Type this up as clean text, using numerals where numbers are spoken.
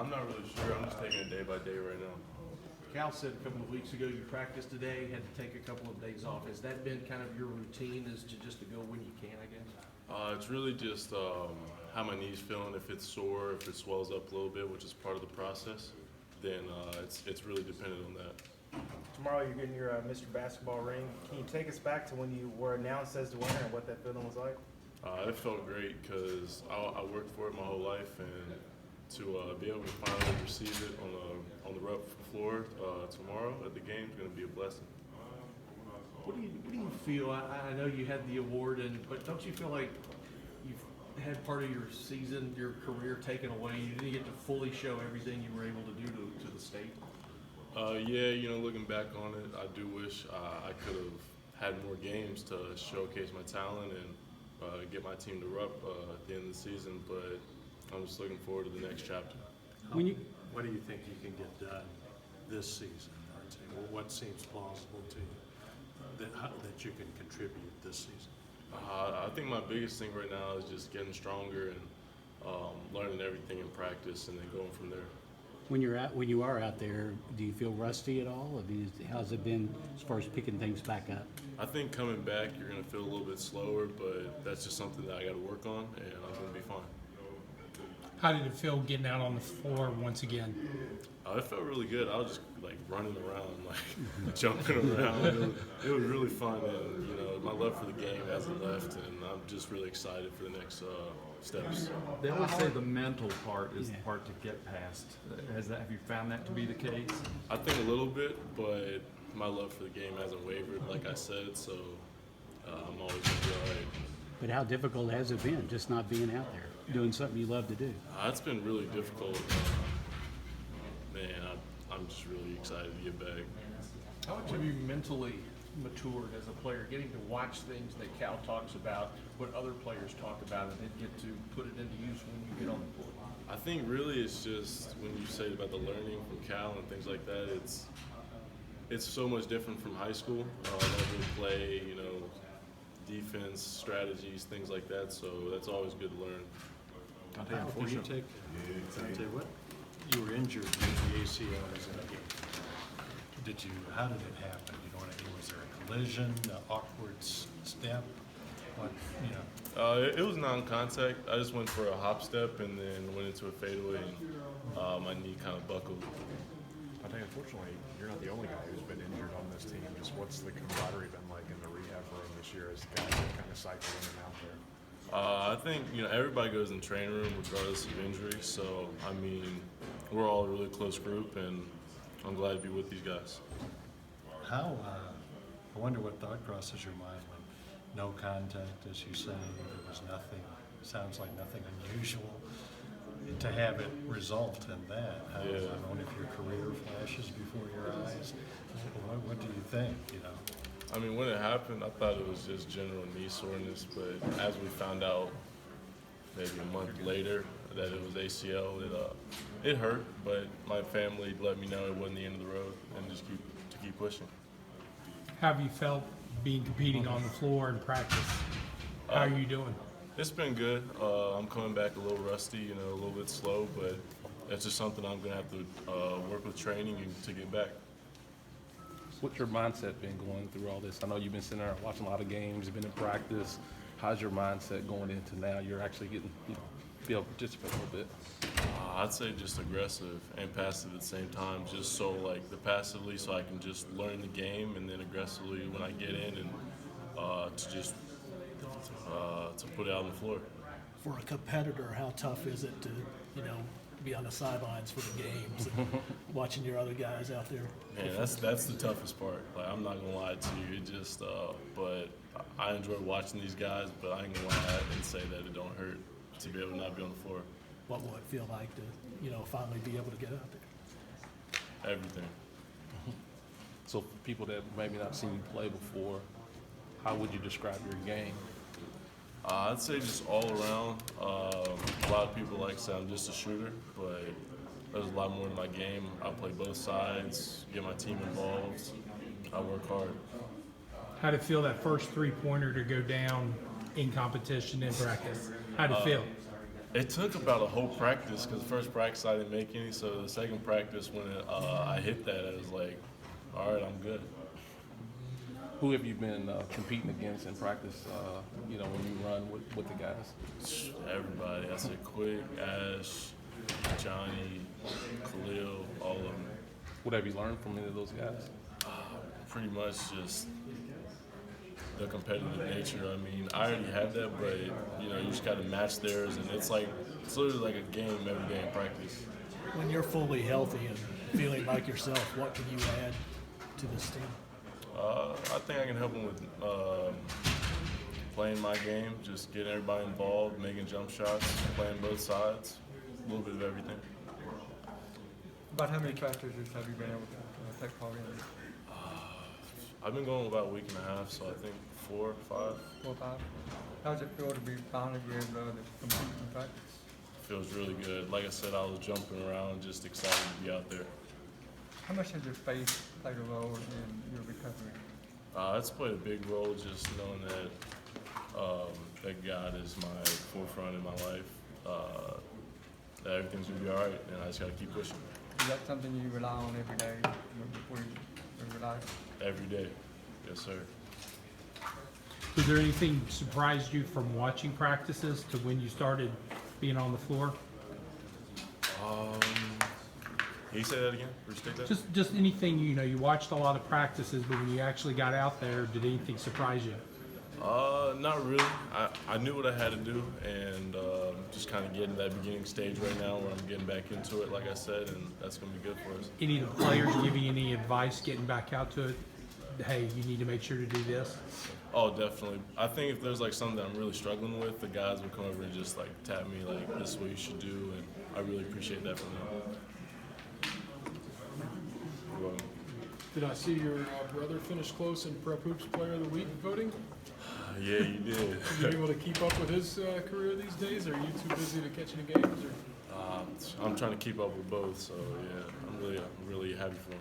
I'm not really sure. I'm just taking it day by day right now. Cal said a couple of weeks ago you practiced today, had to take a couple of days off. Has that been kind of your routine, is to just to go when you can, I guess? It's really just how my knee's feeling. If it's sore, if it swells up a little bit, which is part of the process, then it's really dependent on that. Tomorrow you're getting your Mr. Basketball ring. Can you take us back to when you were announced as the winner and what that feeling was like? It felt great because I worked for it my whole life, and to be able to finally receive it on the rep floor tomorrow at the game is going to be a blessing. What do you feel? I know you had the award, but don't you feel like you've had part of your season, your career taken away? You didn't get to fully show everything you were able to do to the state. Yeah, looking back on it, I do wish I could have had more games to showcase my talent and get my team to rep at the end of the season, but I'm just looking forward to the next chapter. What do you think you can get done this season, Dontaie? What seems plausible to you that you can contribute this season? I think my biggest thing right now is just getting stronger and learning everything in practice and then going from there. When you are out there, do you feel rusty at all? I mean, how's it been as far as picking things back up? I think coming back, you're going to feel a little bit slower, but that's just something that I got to work on, and I'm going to be fine. How did it feel getting out on the floor once again? It felt really good. I was just like running around, like jumping around. It was really fun, and my love for the game hasn't left, and I'm just really excited for the next steps. They always say the mental part is the part to get past. Have you found that to be the case? I think a little bit, but my love for the game hasn't wavered, like I said, so I'm always going to be all right. But how difficult has it been just not being out there, doing something you love to do? It's been really difficult. Man, I'm just really excited to get back. How much have you mentally matured as a player, getting to watch things that Cal talks about, what other players talk about, and then get to put it into use when you get on the court? I think really it's just when you say about the learning from Cal and things like that, it's so much different from high school. Level of play, defense, strategies, things like that. So that's always good to learn. Dontaie, what? You were injured with the ACL as in a game. How did it happen? Was there a collision, an awkward step? It was non-contact. I just went for a hop step and then went into a fadeaway, and my knee kind of buckled. I think unfortunately you're not the only guy who's been injured on this team. Just what's the camaraderie been like in the rehab room this year as guys that kind of cycle in and out there? I think everybody goes in the training room regardless of injury. So we're all a really close group, and I'm glad to be with these guys. I wonder what thought crosses your mind when no contact, as you say, there was nothing, sounds like nothing unusual, to have it result in that. I wonder if your career flashes before your eyes. What do you think, When it happened, I thought it was just general knee soreness, but as we found out maybe a month later that it was ACL, it hurt, but my family let me know it wasn't the end of the road and just keep pushing. How have you felt competing on the floor in practice? How are you doing? It's been good. I'm coming back a little rusty, a little bit slow, but it's just something I'm going to have to work with training to get back. What's your mindset been going through all this? I know you've been sitting there watching a lot of games, you've been in practice. How's your mindset going into now? You're actually getting, be able to participate a little bit. I'd say just aggressive and passive at the same time. Just so passively, so I can just learn the game, and then aggressively when I get in and to put it out on the floor. For a competitor, how tough is it to be on the sidelines for the games and watching your other guys out there? Man, that's the toughest part. I'm not gonna lie to you. It just, but I enjoy watching these guys. But I ain't gonna lie and say that it don't hurt to be able to not be on the floor. What will it feel like to, finally be able to get out there? Everything. So for people that maybe not seen you play before, how would you describe your game? I'd say just all around. A lot of people say I'm just a shooter, but there's a lot more in my game. I play both sides, get my team involved. I work hard. How did it feel that first three-pointer to go down in competition in practice? How did it feel? It took about a whole practice because the first practice I didn't make any. So the second practice when I hit that, I was like, all right, I'm good. Who have you been competing against in practice, you know, when you run with the guys? Everybody. I said Quick, Ash, Johnny, Khalil, all of them. What have you learned from any of those guys? Pretty much just the competitive nature. I mean, I already have that, but you know, you just got to match theirs, and it's literally like a game every day in practice. When you're fully healthy and feeling like yourself, what can you add to this team? I think I can help them with playing my game, just getting everybody involved, making jump shots, playing both sides, a little bit of everything. About how many practices have you been able to take part in? I've been going about a week and a half, so I think 4 or 5. 4 or 5? How's it feel to be finally be able to compete in practice? Feels really good. Like I said, I was jumping around, just excited to be out there. How much has your faith played a role in your recovery? It's played a big role, just knowing that God is my forefront in my life, that everything's gonna be all right, and I just gotta keep pushing. Is that something you rely on every day before you relax? Every day, yes, sir. Was there anything surprised you from watching practices to when you started being on the floor? Can you say that again? Restate that? Just anything, you know, you watched a lot of practices, but when you actually got out there, did anything surprise you? Not really. I knew what I had to do, and just kind of getting to that beginning stage right now where I'm getting back into it, like I said, and that's going to be good for us. Any of the players give you any advice getting back out to it? Hey, you need to make sure to do this? Oh, definitely. I think if there's like something that I'm really struggling with, the guys will come over and just like tap me like, this is what you should do, and I really appreciate that from them. You're welcome. Did I see your brother finish close in Prep Hoops Player of the Week voting? Yeah, you did. Are you able to keep up with his career these days, or are you too busy to catch any games? Or? I'm trying to keep up with both, so yeah, I'm really happy for him.